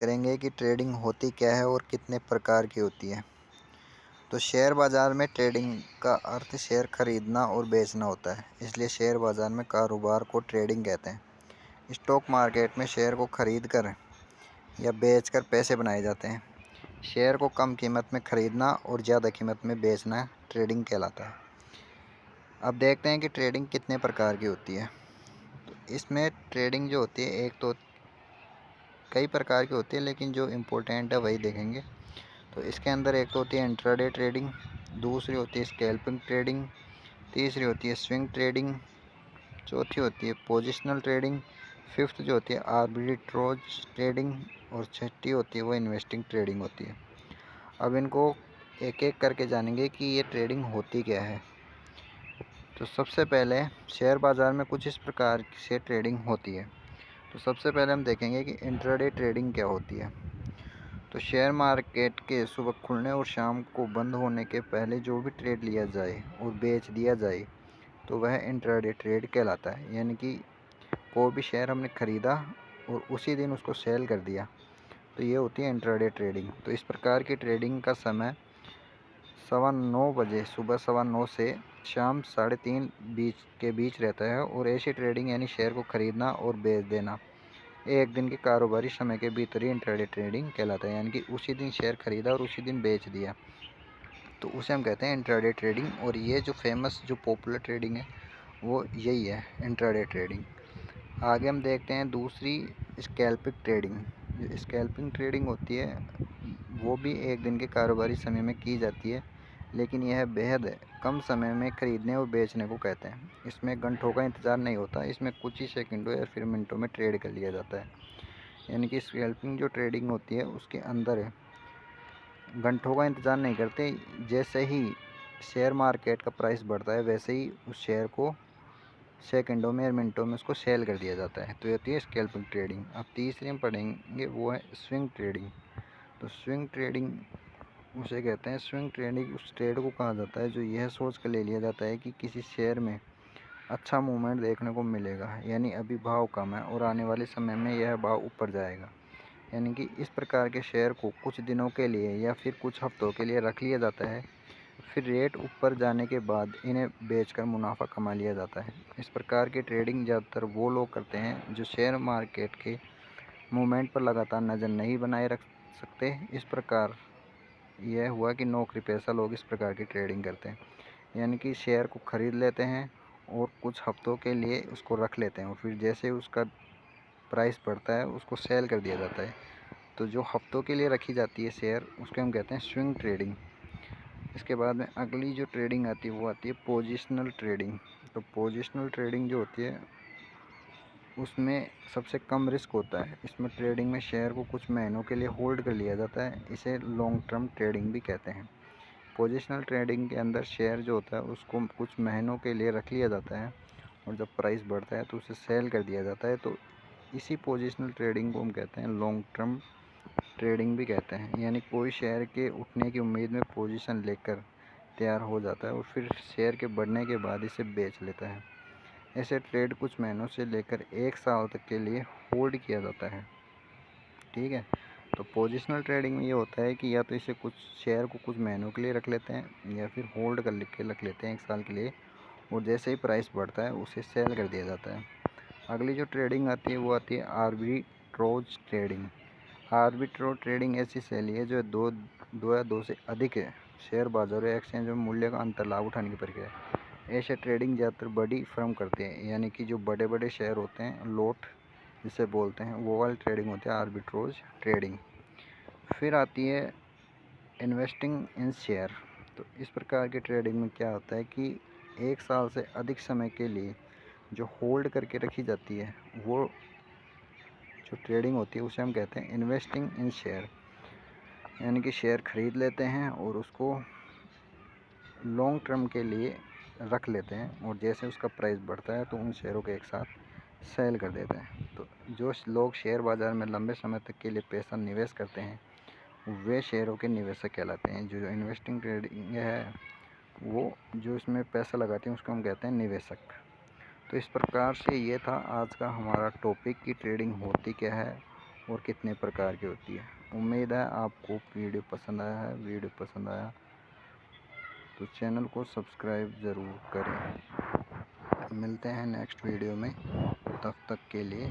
करेंगे कि ट्रेडिंग होती क्या है और कितने प्रकार की होती है। तो शेयर बाज़ार में ट्रेडिंग का अर्थ शेयर खरीदना और बेचना होता है, इसलिए शेयर बाज़ार में कारोबार को ट्रेडिंग कहते हैं। स्टॉक मार्केट में शेयर को खरीद कर या बेचकर पैसे बनाए जाते हैं। शेयर को कम कीमत में खरीदना और ज़्यादा कीमत में बेचना ट्रेडिंग कहलाता है। अब देखते हैं कि ट्रेडिंग कितने प्रकार की होती है। तो इसमें ट्रेडिंग जो होती है, एक तो कई प्रकार की होती है, लेकिन जो इम्पोर्टेंट है वही देखेंगे। तो इसके अंदर एक तो होती है इंट्राडे ट्रेडिंग, दूसरी होती है स्कैल्पिंग ट्रेडिंग, तीसरी होती है स्विंग ट्रेडिंग, चौथी होती है पोजिशनल ट्रेडिंग, फिफ्थ जो होती है आर्बिट्रोज ट्रेडिंग और छठी होती है वो इन्वेस्टिंग ट्रेडिंग होती है। अब इनको एक एक करके जानेंगे कि ये ट्रेडिंग होती क्या है। तो सबसे पहले शेयर बाज़ार में कुछ इस प्रकार से ट्रेडिंग होती है। तो सबसे पहले हम देखेंगे कि इंट्राडे ट्रेडिंग क्या होती है। तो शेयर मार्केट के सुबह खुलने और शाम को बंद होने के पहले जो भी ट्रेड लिया जाए और बेच दिया जाए तो वह इंट्राडे ट्रेड कहलाता है। यानी कि कोई भी शेयर हमने ख़रीदा और उसी दिन उसको सेल कर दिया, तो ये होती है इंट्राडे ट्रेडिंग। तो इस प्रकार की ट्रेडिंग का समय 9:15 बजे, सुबह 9:15 से शाम 3:30 के बीच रहता है। और ऐसी ट्रेडिंग यानी शेयर को ख़रीदना और बेच देना एक दिन के कारोबारी समय के भीतर ही इंट्राडे ट्रेडिंग कहलाता है। यानी कि उसी दिन शेयर खरीदा और उसी दिन बेच दिया, तो उसे हम कहते हैं इंट्राडे ट्रेडिंग। और ये जो फेमस जो पॉपुलर ट्रेडिंग है वो यही है, इंट्राडे ट्रेडिंग। आगे हम देखते हैं दूसरी स्कैल्पिंग ट्रेडिंग। जो स्कैल्पिंग ट्रेडिंग होती है वो भी एक दिन के कारोबारी समय में की जाती है, लेकिन यह बेहद कम समय में खरीदने और बेचने को कहते हैं। इसमें घंटों का इंतज़ार नहीं होता, इसमें कुछ ही सेकंडों या फिर मिनटों में ट्रेड कर लिया जाता है। यानी कि स्कैल्पिंग जो ट्रेडिंग होती है उसके अंदर घंटों का इंतज़ार नहीं करते, जैसे ही शेयर मार्केट का प्राइस बढ़ता है वैसे ही उस शेयर को सेकंडों में या मिनटों में उसको सेल कर दिया जाता है। तो ये होती है स्कैल्पिंग ट्रेडिंग। अब तीसरी हम पढ़ेंगे वो है स्विंग ट्रेडिंग। तो स्विंग ट्रेडिंग उसे कहते हैं, स्विंग ट्रेडिंग उस ट्रेड को कहा जाता है जो यह सोच कर ले लिया जाता है कि किसी शेयर में अच्छा मूवमेंट देखने को मिलेगा, यानी अभी भाव कम है और आने वाले समय में यह भाव ऊपर जाएगा। यानी कि इस प्रकार के शेयर को कुछ दिनों के लिए या फिर कुछ हफ्तों के लिए रख लिया जाता है, फिर रेट ऊपर जाने के बाद इन्हें बेचकर मुनाफा कमा लिया जाता है। इस प्रकार की ट्रेडिंग ज़्यादातर वो लोग करते हैं जो शेयर मार्केट के मूवमेंट पर लगातार नज़र नहीं बनाए रख सकते। इस प्रकार यह हुआ कि नौकरी पेशा लोग इस प्रकार की ट्रेडिंग करते हैं, यानी कि शेयर को ख़रीद लेते हैं और कुछ हफ्तों के लिए उसको रख लेते हैं और फिर जैसे उसका प्राइस बढ़ता है उसको सेल कर दिया जाता है। तो जो हफ्तों के लिए रखी जाती है शेयर, उसको हम कहते हैं स्विंग ट्रेडिंग। इसके बाद में अगली जो ट्रेडिंग आती है वो आती है पोजिशनल ट्रेडिंग। तो पोजिशनल ट्रेडिंग जो होती है उसमें सबसे कम रिस्क होता है। इसमें ट्रेडिंग में शेयर को कुछ महीनों के लिए होल्ड कर लिया जाता है, इसे लॉन्ग टर्म ट्रेडिंग भी कहते हैं। पोजिशनल ट्रेडिंग के अंदर शेयर जो होता है उसको कुछ महीनों के लिए रख लिया जाता है और जब प्राइस बढ़ता है तो उसे सेल कर दिया जाता है। तो इसी पोजिशनल ट्रेडिंग को हम कहते हैं लॉन्ग टर्म ट्रेडिंग भी कहते हैं। यानी कोई शेयर के उठने की उम्मीद में पोजीशन लेकर तैयार हो जाता है और फिर शेयर के बढ़ने के बाद इसे बेच लेता है। ऐसे ट्रेड कुछ महीनों से लेकर 1 साल तक के लिए होल्ड किया जाता है। ठीक है। तो पोजिशनल ट्रेडिंग में ये होता है कि या तो इसे कुछ शेयर को कुछ महीनों के लिए रख लेते हैं या फिर होल्ड कर के रख लेते हैं 1 साल के लिए, और जैसे ही प्राइस बढ़ता है उसे सेल कर दिया जाता है। अगली जो ट्रेडिंग आती है वो आती है आर्बिट्रोज ट्रेडिंग। आर्बिट्रोज ट्रेडिंग ऐसी शैली है जो दो या दो से अधिक शेयर बाजारों या एक्सचेंज में मूल्य का अंतर लाभ उठाने की प्रक्रिया है। ऐसे ट्रेडिंग ज़्यादातर बड़ी फर्म करते हैं, यानी कि जो बड़े बड़े शेयर होते हैं, लोट जिसे बोलते हैं, वो वाली ट्रेडिंग होती है आर्बिट्रोज ट्रेडिंग। फिर आती है इन्वेस्टिंग इन शेयर। तो इस प्रकार की ट्रेडिंग में क्या होता है कि 1 साल से अधिक समय के लिए जो होल्ड करके रखी जाती है वो जो ट्रेडिंग होती है उसे हम कहते हैं इन्वेस्टिंग इन शेयर। यानी कि शेयर ख़रीद लेते हैं और उसको लॉन्ग टर्म के लिए रख लेते हैं और जैसे उसका प्राइस बढ़ता है तो उन शेयरों को एक साथ सेल कर देते हैं। तो जो लोग शेयर बाज़ार में लंबे समय तक के लिए पैसा निवेश करते हैं वे शेयरों के निवेशक कहलाते हैं। जो इन्वेस्टिंग ट्रेडिंग है वो जो इसमें पैसा लगाते हैं उसको हम कहते हैं निवेशक। तो इस प्रकार से ये था आज का हमारा टॉपिक कि ट्रेडिंग होती क्या है और कितने प्रकार की होती है। उम्मीद है आपको वीडियो पसंद आया है। वीडियो पसंद आया तो चैनल को सब्सक्राइब ज़रूर करें। मिलते हैं नेक्स्ट वीडियो में, तब तक के लिए